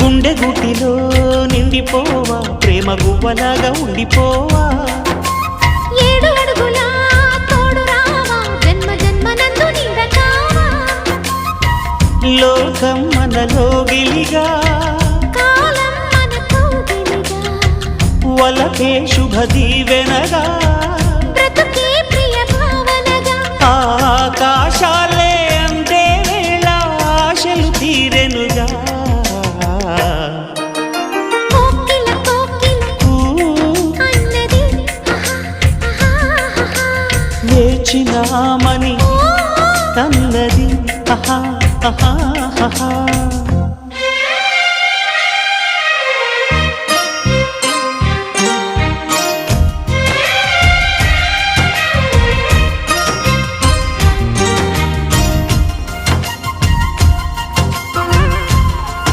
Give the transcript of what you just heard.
గుండె గుటిలో నిండిపోవా ప్రేమ గువ్వలాగా ఉండిపోవా 7 అడుగుల తోడు రావా జన్మ జన్మనందు నీడ కావా లోకం మనలో గిలిగా కాలం మన కౌగిలిగా వలకే శుభ దీవెనగా బ్రతుకే ప్రియ భావనగా ఆకాశాలే అందే వేళ ఆశలు తీరెనుగా కోకిల కోకిల అన్నది వేచినామని తన్నది ఆహా ఆహా ఆహా